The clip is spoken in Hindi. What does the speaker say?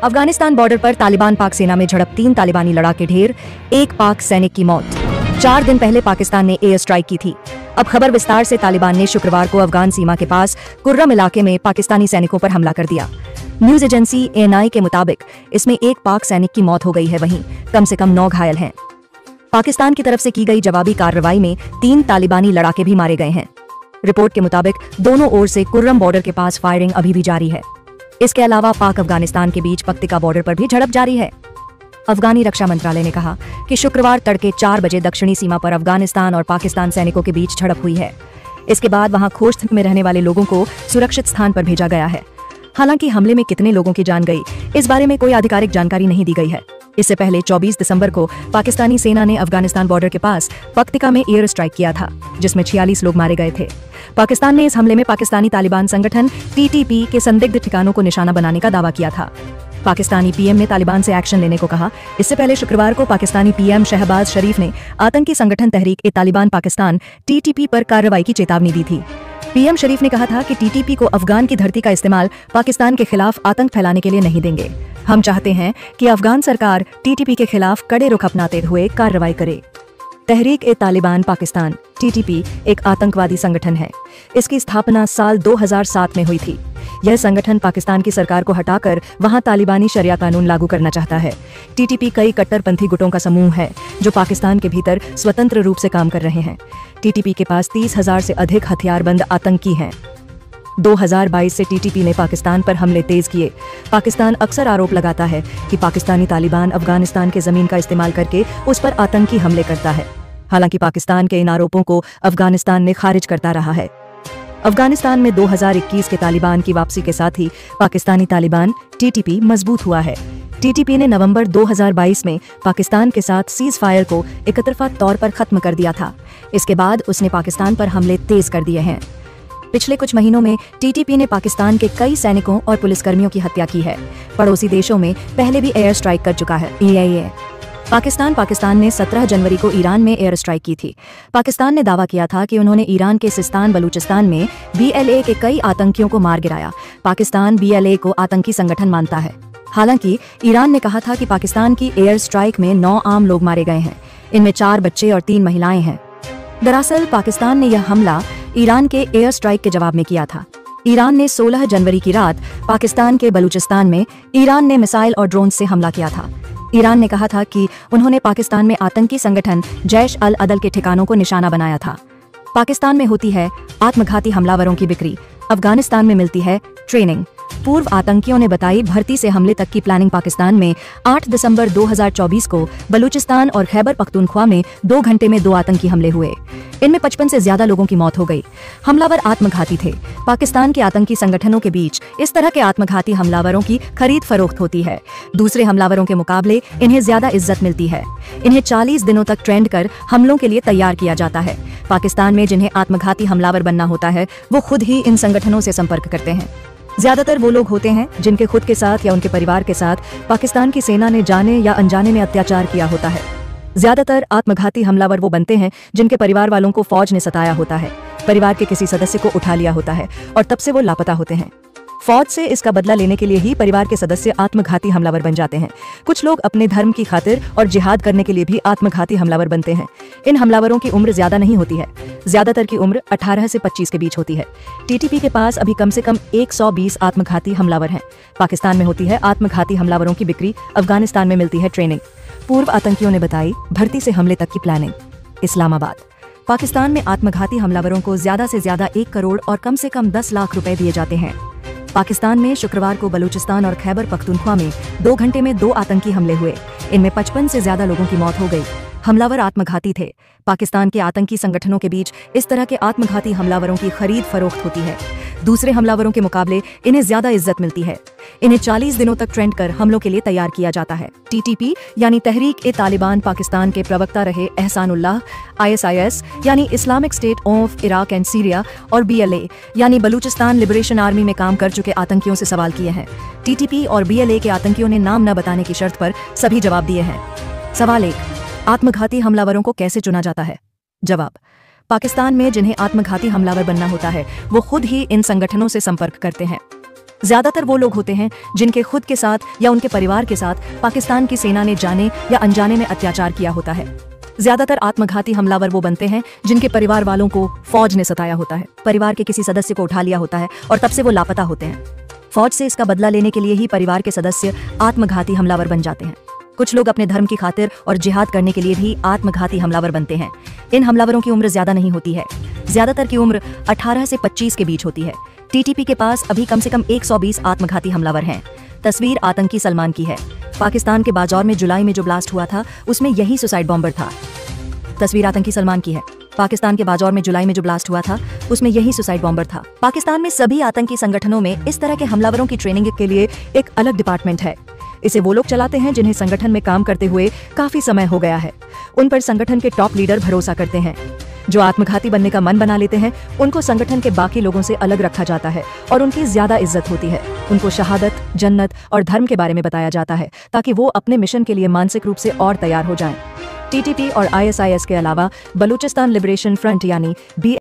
अफगानिस्तान बॉर्डर पर तालिबान पाक सेना में झड़प, 3 तालिबानी लड़ाके ढेर, 1 पाक सैनिक की मौत। 4 दिन पहले पाकिस्तान ने एयर स्ट्राइक की थी। अब खबर विस्तार से। तालिबान ने शुक्रवार को अफगान सीमा के पास कुर्रम इलाके में पाकिस्तानी सैनिकों पर हमला कर दिया। न्यूज एजेंसी ANI के मुताबिक इसमें 1 पाक सैनिक की मौत हो गई है, वहीं कम से कम 9 घायल हैं। पाकिस्तान की तरफ से की गई जवाबी कार्रवाई में 3 तालिबानी लड़ाके भी मारे गए हैं। रिपोर्ट के मुताबिक दोनों ओर से कुर्रम बॉर्डर के पास फायरिंग अभी भी जारी है। इसके अलावा पाक अफगानिस्तान के बीच पक्तिका बॉर्डर पर भी झड़प जारी है। अफगानी रक्षा मंत्रालय ने कहा कि शुक्रवार तड़के 4 बजे दक्षिणी सीमा पर अफगानिस्तान और पाकिस्तान सैनिकों के बीच झड़प हुई है। इसके बाद वहां खोजतन में रहने वाले लोगों को सुरक्षित स्थान पर भेजा गया है। हालांकि हमले में कितने लोगों की जान गई, इस बारे में कोई आधिकारिक जानकारी नहीं दी गई है। इससे पहले 24 दिसंबर को पाकिस्तानी सेना ने अफगानिस्तान बॉर्डर के पास पक्तिका में एयर स्ट्राइक किया था, जिसमें 46 लोग मारे गए थे। पाकिस्तान ने इस हमले में पाकिस्तानी तालिबान संगठन TTP के संदिग्ध ठिकानों को निशाना बनाने का दावा किया था। पाकिस्तानी PM ने तालिबान से एक्शन लेने को कहा। इससे पहले शुक्रवार को पाकिस्तानी PM शहबाज शरीफ ने आतंकी संगठन तहरीक-ए-तालिबान पाकिस्तान TTP पर कार्रवाई की चेतावनी दी थी। PM शरीफ ने कहा था कि TTP को अफगान की धरती का इस्तेमाल पाकिस्तान के खिलाफ आतंक फैलाने के लिए नहीं देंगे। हम चाहते हैं कि अफगान सरकार TTP के खिलाफ कड़े रुख अपनाते हुए कार्रवाई करे। तहरीक-ए-तालिबान पाकिस्तान TTP एक आतंकवादी संगठन है। इसकी स्थापना साल 2007 में हुई थी। यह संगठन पाकिस्तान की सरकार को हटाकर वहां तालिबानी शरिया कानून लागू करना चाहता है। TTP कई कट्टरपंथी गुटों का समूह है जो पाकिस्तान के भीतर स्वतंत्र रूप से काम कर रहे हैं। TTP के पास 30,000 से अधिक हथियारबंद आतंकी हैं। 2022 से TTP ने पाकिस्तान पर हमले तेज किए। पाकिस्तान अक्सर आरोप लगाता है कि पाकिस्तानी तालिबान अफगानिस्तान के जमीन का इस्तेमाल करके उस पर आतंकी हमले करता है। हालांकि पाकिस्तान के इन आरोपों को अफगानिस्तान ने खारिज करता रहा है। अफगानिस्तान में 2021 के तालिबान की वापसी के साथ ही पाकिस्तानी तालिबान TTP मजबूत हुआ है। TTP ने नवंबर 2022 में पाकिस्तान के साथ सीज फायर को एकतरफा तौर पर खत्म कर दिया था। इसके बाद उसने पाकिस्तान पर हमले तेज कर दिए हैं। पिछले कुछ महीनों में TTP ने पाकिस्तान के कई सैनिकों और पुलिसकर्मियों की हत्या की है। पड़ोसी देशों में पहले भी एयर स्ट्राइक कर चुका है। पाकिस्तान ने 17 जनवरी को ईरान में एयर स्ट्राइक की थी। पाकिस्तान ने दावा किया था कि उन्होंने ईरान के सिस्तान बलूचिस्तान में BLA के कई आतंकियों को मार गिराया। पाकिस्तान BLA को आतंकी संगठन मानता है। हालांकि ईरान ने कहा था कि पाकिस्तान की एयर स्ट्राइक में 9 आम लोग मारे गए हैं। इनमें 4 बच्चे और 3 महिलाएं हैं। दरअसल पाकिस्तान ने यह हमला ईरान के एयर स्ट्राइक के जवाब में किया था। ईरान ने 16 जनवरी की रात पाकिस्तान के बलूचिस्तान में ईरान ने मिसाइल और ड्रोन से हमला किया था। ईरान ने कहा था कि उन्होंने पाकिस्तान में आतंकी संगठन जैश-अल-अदल के ठिकानों को निशाना बनाया था। पाकिस्तान में होती है आत्मघाती हमलावरों की बिक्री, अफगानिस्तान में मिलती है ट्रेनिंग। पूर्व आतंकियों ने बताई भर्ती से हमले तक की प्लानिंग। पाकिस्तान में 8 दिसंबर 2024 को बलूचिस्तान और खैबर पख्तूनख्वा में 2 घंटे में 2 आतंकी हमले हुए। इनमें 55 से ज्यादा लोगों की मौत हो गई। हमलावर आत्मघाती थे। पाकिस्तान के आतंकी संगठनों के बीच इस तरह के आत्मघाती हमलावरों की खरीद फरोख्त होती है। दूसरे हमलावरों के मुकाबले इन्हें ज्यादा इज्जत मिलती है। इन्हें 40 दिनों तक ट्रेंड कर हमलों के लिए तैयार किया जाता है। पाकिस्तान में जिन्हें आत्मघाती हमलावर बनना होता है वो खुद ही इन संगठनों से संपर्क करते हैं। ज्यादातर वो लोग होते हैं जिनके खुद के साथ या उनके परिवार के साथ पाकिस्तान की सेना ने जाने या अनजाने में अत्याचार किया होता है। ज्यादातर आत्मघाती हमलावर वो बनते हैं जिनके परिवार वालों को फौज ने सताया होता है, परिवार के किसी सदस्य को उठा लिया होता है और तब से वो लापता होते हैं। फौज से इसका बदला लेने के लिए ही परिवार के सदस्य आत्मघाती हमलावर बन जाते हैं। कुछ लोग अपने धर्म की खातिर और जिहाद करने के लिए भी आत्मघाती हमलावर बनते हैं। इन हमलावरों की उम्र ज्यादा नहीं होती है। ज्यादातर की उम्र 18 से 25 के बीच होती है। TTP के पास अभी कम से कम 120 आत्मघाती हमलावर हैं। पाकिस्तान में होती है आत्मघाती हमलावरों की बिक्री, अफगानिस्तान में मिलती है ट्रेनिंग। पूर्व आतंकियों ने बताई भर्ती से हमले तक की प्लानिंग। इस्लामाबाद। पाकिस्तान में आत्मघाती हमलावरों को ज्यादा से ज्यादा 1 करोड़ और कम से कम 10 लाख रुपए दिए जाते हैं। पाकिस्तान में शुक्रवार को बलूचिस्तान और खैबर पख्तूनख्वा में 2 घंटे में 2 आतंकी हमले हुए। इनमें 55 से ज्यादा लोगों की मौत हो गई। हमलावर आत्मघाती थे। पाकिस्तान के आतंकी संगठनों के बीच इस तरह के आत्मघाती हमलावरों की खरीद फरोख्त होती है। दूसरे हमलावरों के मुकाबले इन्हें ज्यादा इज्जत मिलती है। इन्हें 40 दिनों तक ट्रेंड कर हमलों के लिए तैयार किया जाता है। TTP यानी तहरीक-ए-तालिबान पाकिस्तान के प्रवक्ता रहे एहसानुल्लाह ISIS यानी Islamic state of Iraq and Syria और BLA यानी बलूचिस्तान लिबरेशन आर्मी में काम कर चुके आतंकियों से सवाल किए हैं। TTP और BLA के आतंकियों ने नाम न बताने की शर्त पर सभी जवाब दिए हैं। सवाल 1, आत्मघाती हमलावरों को कैसे चुना जाता है? जवाब, पाकिस्तान में जिन्हें आत्मघाती हमलावर बनना होता है वो खुद ही इन संगठनों से संपर्क करते हैं। ज्यादातर वो लोग होते हैं जिनके खुद के साथ या उनके परिवार के साथ पाकिस्तान की सेना ने जाने या अनजाने में अत्याचार किया होता है। ज्यादातर आत्मघाती हमलावर वो बनते हैं जिनके परिवार वालों को फौज ने सताया होता है, परिवार के किसी सदस्य को उठा लिया होता है और तब से वो लापता होते हैं। फौज से इसका बदला लेने के लिए ही परिवार के सदस्य आत्मघाती हमलावर बन जाते हैं। कुछ लोग अपने धर्म की खातिर और जिहाद करने के लिए भी आत्मघाती हमलावर बनते हैं। इन हमलावरों की उम्र ज्यादा नहीं होती है, ज्यादातर की उम्र 18 से 25 के बीच होती है। टीटीपी के पास अभी कम से कम 120 आत्मघाती हमलावर हैं। तस्वीर आतंकी सलमान की है। पाकिस्तान के बाजौर में जुलाई में जो ब्लास्ट हुआ था उसमें यही सुसाइड बॉम्बर था। तस्वीर आतंकी सलमान की है। पाकिस्तान के बाजौर में जुलाई में जो ब्लास्ट हुआ था उसमें यही सुसाइड बॉम्बर था। पाकिस्तान में सभी आतंकी संगठनों में इस तरह के हमलावरों की ट्रेनिंग के लिए एक अलग डिपार्टमेंट है। इसे वो लोग चलाते हैं जिन्हें संगठन में काम करते हुए काफी समय हो गया है। उन पर संगठन के टॉप लीडर भरोसा करते हैं। जो आत्मघाती बनने का मन बना लेते हैं उनको संगठन के बाकी लोगों से अलग रखा जाता है और उनकी ज्यादा इज्जत होती है। उनको शहादत, जन्नत और धर्म के बारे में बताया जाता है ताकि वो अपने मिशन के लिए मानसिक रूप से और तैयार हो जाएं। टीटीपी और आईएसआईएस के अलावा बलूचिस्तान लिबरेशन फ्रंट यानी